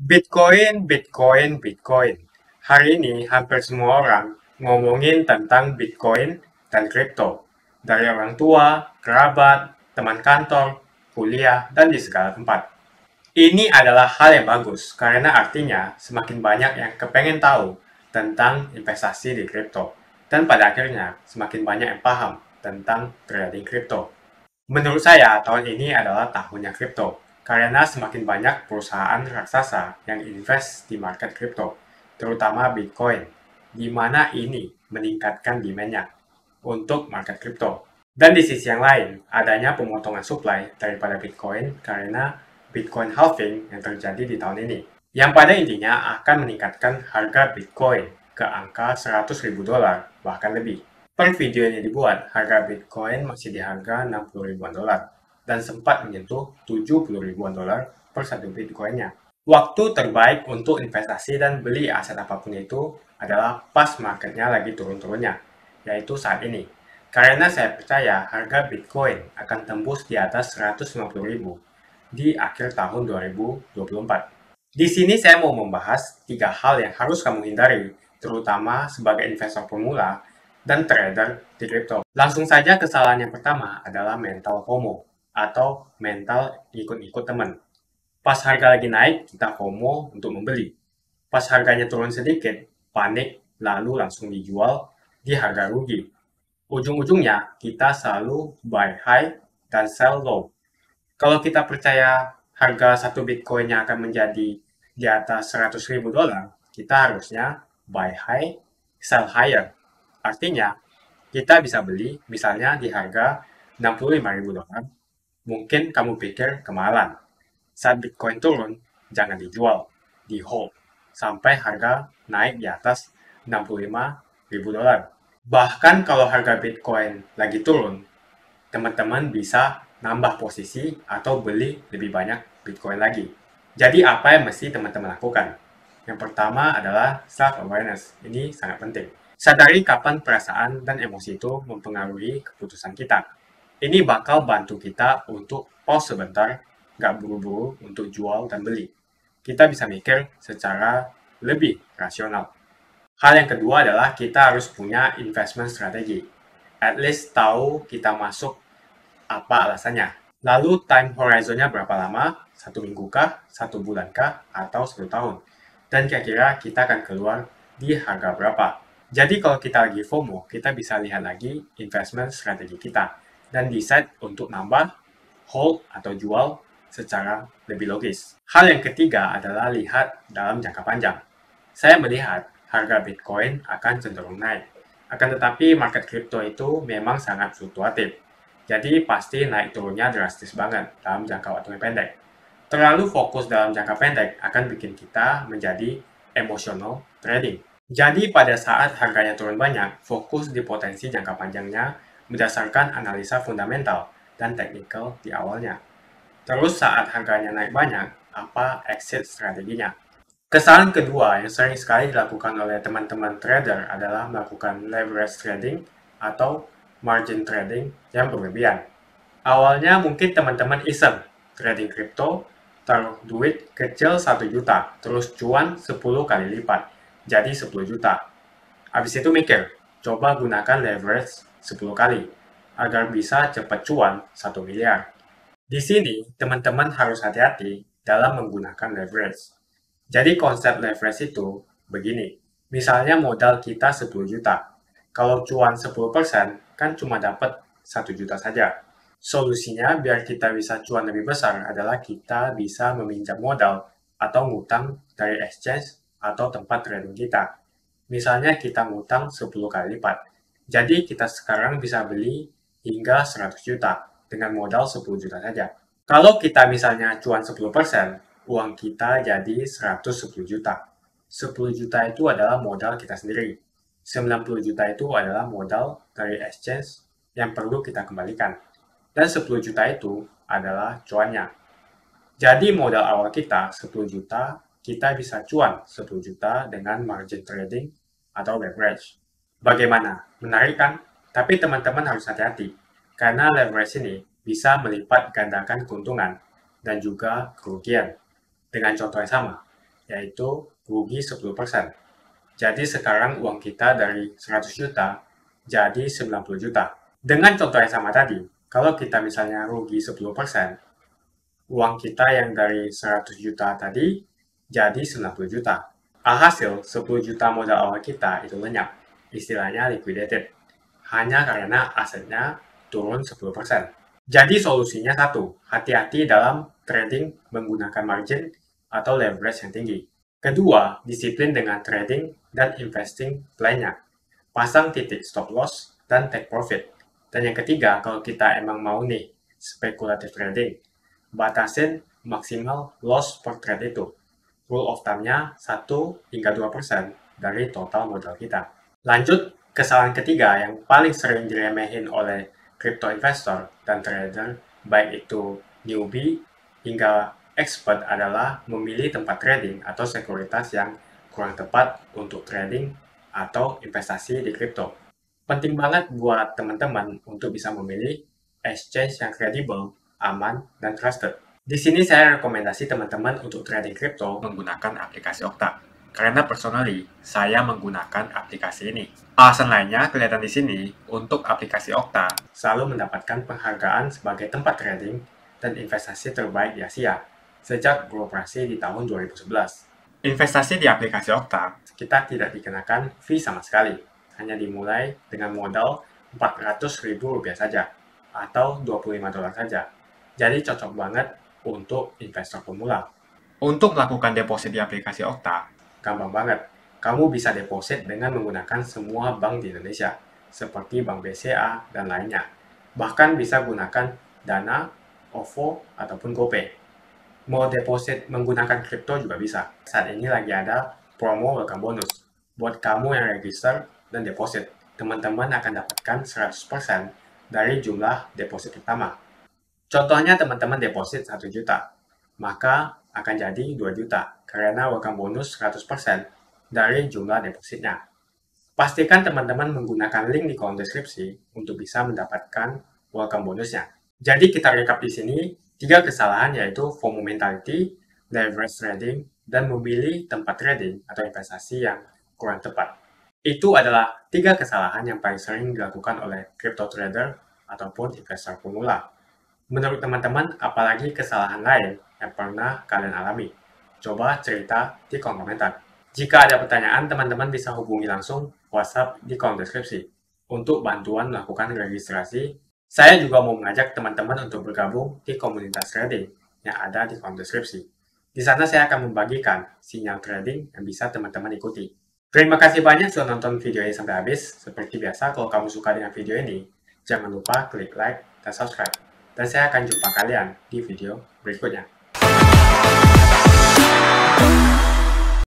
Bitcoin, Bitcoin, Bitcoin. Hari ini hampir semua orang ngomongin tentang Bitcoin dan kripto. Dari orang tua, kerabat, teman kantor, kuliah, dan di segala tempat. Ini adalah hal yang bagus karena artinya semakin banyak yang kepengen tahu tentang investasi di kripto. Dan pada akhirnya semakin banyak yang paham tentang trading kripto. Menurut saya, tahun ini adalah tahunnya kripto, karena semakin banyak perusahaan raksasa yang invest di market kripto, terutama Bitcoin, di mana ini meningkatkan demand-nya untuk market kripto. Dan di sisi yang lain, adanya pemotongan supply daripada Bitcoin karena Bitcoin halving yang terjadi di tahun ini, yang pada intinya akan meningkatkan harga Bitcoin ke angka 100.000 dolar, bahkan lebih. Per video ini dibuat, harga Bitcoin masih di harga 60 ribuan dolar dan sempat menyentuh 70 ribuan dolar per satu Bitcoinnya. Waktu terbaik untuk investasi dan beli aset apapun itu adalah pas marketnya lagi turun-turunnya, yaitu saat ini. Karena saya percaya harga Bitcoin akan tembus di atas 150 ribu di akhir tahun 2024. Di sini saya mau membahas 3 hal yang harus kamu hindari, terutama sebagai investor pemula dan trader di kripto. Langsung saja kesalahan yang pertama adalah mental FOMO atau mental ikut-ikut teman. Pas harga lagi naik, kita FOMO untuk membeli. Pas harganya turun sedikit, panik lalu langsung dijual di harga rugi. Ujung-ujungnya kita selalu buy high dan sell low. Kalau kita percaya harga satu Bitcoinnya akan menjadi di atas 100 ribu dolar, kita harusnya buy high, sell higher. Artinya, kita bisa beli misalnya di harga 65 ribu dolar. Mungkin kamu pikir kemahalan. Saat Bitcoin turun, jangan dijual, di hold, sampai harga naik di atas 65 ribu dolar. Bahkan kalau harga Bitcoin lagi turun, teman-teman bisa nambah posisi atau beli lebih banyak Bitcoin lagi. Jadi apa yang mesti teman-teman lakukan? Yang pertama adalah self-awareness. Ini sangat penting. Sadari kapan perasaan dan emosi itu mempengaruhi keputusan kita. Ini bakal bantu kita untuk pause sebentar, nggak buru-buru untuk jual dan beli. Kita bisa mikir secara lebih rasional. Hal yang kedua adalah kita harus punya investment strategi. At least tahu kita masuk apa alasannya. Lalu time horizonnya berapa lama? 1 minggu kah? 1 bulan kah? Atau 1 tahun? Dan kira-kira kita akan keluar di harga berapa? Jadi kalau kita lagi FOMO, kita bisa lihat lagi investment strategi kita dan decide untuk nambah, hold, atau jual secara lebih logis. Hal yang ketiga adalah lihat dalam jangka panjang. Saya melihat harga Bitcoin akan cenderung naik. Akan tetapi market crypto itu memang sangat fluktuatif. Jadi pasti naik turunnya drastis banget dalam jangka waktu yang pendek. Terlalu fokus dalam jangka pendek akan bikin kita menjadi emotional trading. Jadi pada saat harganya turun banyak, fokus di potensi jangka panjangnya berdasarkan analisa fundamental dan teknikal di awalnya. Terus saat harganya naik banyak, apa exit strateginya? Kesalahan kedua yang sering sekali dilakukan oleh teman-teman trader adalah melakukan leverage trading atau margin trading yang berlebihan. Awalnya mungkin teman-teman iseng trading kripto, taruh duit kecil 1 juta, terus cuan 10 kali lipat, jadi 10 juta. Habis itu mikir, coba gunakan leverage 10 kali, agar bisa cepat cuan 1 miliar. Di sini, teman-teman harus hati-hati dalam menggunakan leverage. Jadi konsep leverage itu begini. Misalnya modal kita 10 juta. Kalau cuan 10%, kan cuma dapat 1 juta saja. Solusinya biar kita bisa cuan lebih besar adalah kita bisa meminjam modal atau ngutang dari exchange atau tempat trading kita. Misalnya kita ngutang 10 kali lipat. Jadi kita sekarang bisa beli hingga 100 juta dengan modal 10 juta saja. Kalau kita misalnya cuan 10%, uang kita jadi 110 juta. 10 juta itu adalah modal kita sendiri. 90 juta itu adalah modal dari exchange yang perlu kita kembalikan. Dan 10 juta itu adalah cuannya. Jadi modal awal kita 10 juta, kita bisa cuan 10 juta dengan margin trading atau leverage. Bagaimana? Menarik kan? Tapi teman-teman harus hati-hati, karena leverage ini bisa melipat gandakan keuntungan dan juga kerugian. Dengan contoh yang sama, yaitu rugi 10%. Jadi sekarang uang kita dari 100 juta jadi 90 juta. Dengan contoh yang sama tadi, kalau kita misalnya rugi 10%, uang kita yang dari 100 juta tadi jadi 90 juta. Alhasil, 10 juta modal awal kita itu lenyap, istilahnya liquidated, hanya karena asetnya turun 10%. Jadi solusinya satu, hati-hati dalam trading menggunakan margin atau leverage yang tinggi. Kedua, disiplin dengan trading dan investing plan-nya. Pasang titik stop loss dan take profit. Dan yang ketiga, kalau kita emang mau nih spekulatif trading, batasin maksimal loss per trade itu. Rule of thumb-nya 1 hingga 2% dari total modal kita. Lanjut, kesalahan ketiga yang paling sering diremehin oleh crypto investor dan trader, baik itu newbie hingga expert, adalah memilih tempat trading atau sekuritas yang kurang tepat untuk trading atau investasi di crypto. Penting banget buat teman-teman untuk bisa memilih exchange yang kredibel, aman, dan trusted. Di sini saya rekomendasi teman-teman untuk trading crypto menggunakan aplikasi Okta. Karena personally, saya menggunakan aplikasi ini. Alasan lainnya kelihatan di sini, untuk aplikasi Okta selalu mendapatkan penghargaan sebagai tempat trading dan investasi terbaik di Asia sejak beroperasi di tahun 2011. Investasi di aplikasi Okta, kita tidak dikenakan fee sama sekali. Hanya dimulai dengan modal Rp400.000 saja, atau $25 saja. Jadi cocok banget untuk investor pemula. Untuk melakukan deposit di aplikasi Okta, gampang banget. Kamu bisa deposit dengan menggunakan semua bank di Indonesia, seperti Bank BCA dan lainnya. Bahkan bisa gunakan Dana, OVO, ataupun GoPay. Mau deposit menggunakan kripto juga bisa. Saat ini lagi ada promo welcome bonus. Buat kamu yang register dan deposit, teman-teman akan dapatkan 100% dari jumlah deposit pertama. Contohnya teman-teman deposit 1 juta, maka akan jadi 2 juta karena welcome bonus 100% dari jumlah depositnya. Pastikan teman-teman menggunakan link di kolom deskripsi untuk bisa mendapatkan welcome bonusnya. Jadi kita rekap di sini, 3 kesalahan yaitu FOMO mentality, leverage trading, dan memilih tempat trading atau investasi yang kurang tepat. Itu adalah 3 kesalahan yang paling sering dilakukan oleh crypto trader ataupun investor pemula. Menurut teman-teman, apalagi kesalahan lain yang pernah kalian alami? Coba cerita di kolom komentar. Jika ada pertanyaan, teman-teman bisa hubungi langsung WhatsApp di kolom deskripsi. Untuk bantuan melakukan registrasi, saya juga mau mengajak teman-teman untuk bergabung di komunitas trading yang ada di kolom deskripsi. Di sana saya akan membagikan sinyal trading yang bisa teman-teman ikuti. Terima kasih banyak sudah nonton video ini sampai habis. Seperti biasa, kalau kamu suka dengan video ini, jangan lupa klik like dan subscribe. Dan saya akan jumpa kalian di video berikutnya.